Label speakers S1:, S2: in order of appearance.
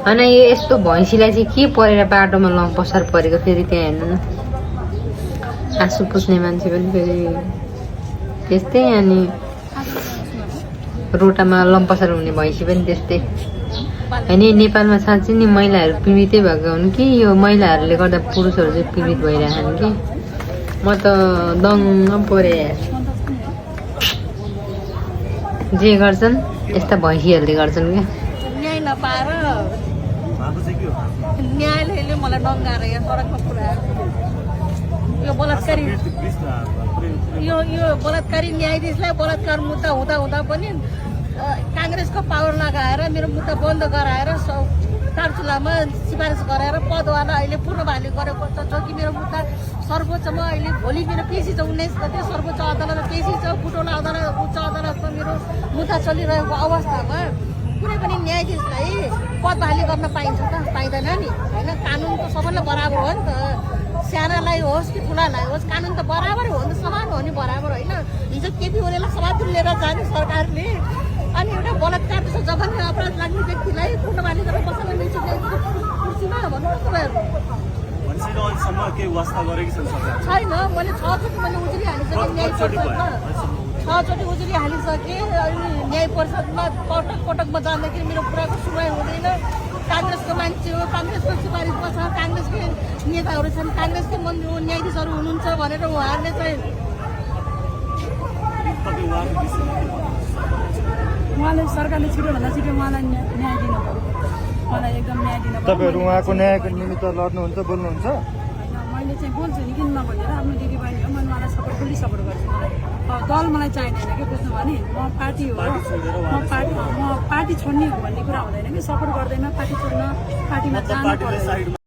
S1: होइन यो यस्तो भैँसीलाई चाहिँ के परेर बाटोमा लम्पसार परेको फेरि त्यहाँ हेर्नु न आँसु पुस्ने मान्छे पनि फेरि त्यस्तै अनि रोटामा लम्पसार हुने भैँसी पनि त्यस्तै होइन नेपालमा साँच्चै नि महिलाहरू पीडितै भएको हुन् कि यो महिलाहरूले गर्दा पुरुषहरू चाहिँ पीडित भइरहेछन् कि म त दङ्ग परे जे गर्छन् यस्ता भैँसीहरूले गर्छन् क्या
S2: न्याय नपाएर न्यायालयले मलाई नङ्गाएर यहाँ सडकमा पुऱ्यायो यो बलात्कारी यो बलात्कारी न्यायाधीशलाई बलात्कार मुद्दा हुँदा हुँदा पनि काङ्ग्रेसको पावर लगाएर मेरो मुद्दा बन्द गराएर दार्चुलामा सिफारिस गराएर पदवाला अहिले पूर्णभाले गरेको त छ कि मेरो मुद्दा सर्वोच्चमा अहिले भोलि मेरो पेशी छ 19 गते सर्वोच्च अदालतमा पेशी छ बुटौला अदालत उच्च अदालतमा मेरो मुद्दा चलिरहेको अवस्थामा कुनै पनि न्यायाधीशलाई पद बहाली गर्न पाइन्छ त पाइँदैन नि होइन कानुन त सबैलाई बराबर हो नि त सानालाई होस् कि ठुलालाई होस् कानुन त बराबर हो नि त समान हो नि बराबर होइन हिजो केपी ओलीलाई सभातिर लिएर जाने सरकारले अनि एउटा बलात्कार जस्तो जघन्य अपराध लाग्ने व्यक्तिलाई पूर्णबाली गरेर बस्न मिल्छ कुर्सीमा भन्नु न छैन मैले 6 चोटि मैले उजुरी हालिसकेँ न्याय परिषदमा 6 चोटि उजुरी हालिसकेँ अनि न्याय परिषदमा पटक पटकमा जाँदाखेरि मेरो कुराको सुनवाई हुँदैन काङ्ग्रेसको मान्छे हो काङ्ग्रेसको सिफारिसमा छ काङ्ग्रेसकै नेताहरू छन् काङ्ग्रेसकै न्यायाधीशहरू हुनुहुन्छ भनेर उहाँहरूले चाहिँ
S3: उहाँले सरकारले छिटोभन्दा छिटो उहाँलाई न्याय दिनु पर्यो मलाई एकदम न्याय दिनु पर्यो
S4: तपाईँहरू उहाँको न्यायको निमित्त लड्नुहुन्छ बोल्नुहुन्छ
S3: मैले चाहिँ बोल्छु नि किन नभनेर आफ्नो दिदीबहिनी हो मैले उहाँलाई फुल्ली सपोर्ट गर्छु मलाई दल मलाई चाहिँदैन कि बुझ्नु भयो नि म पार्टी हो म पार्टी छोड्ने भन्ने कुरा हुँदैन कि सपोर्ट गर्दैन पार्टी छोड्न पार्टीमा जानु पर्दैन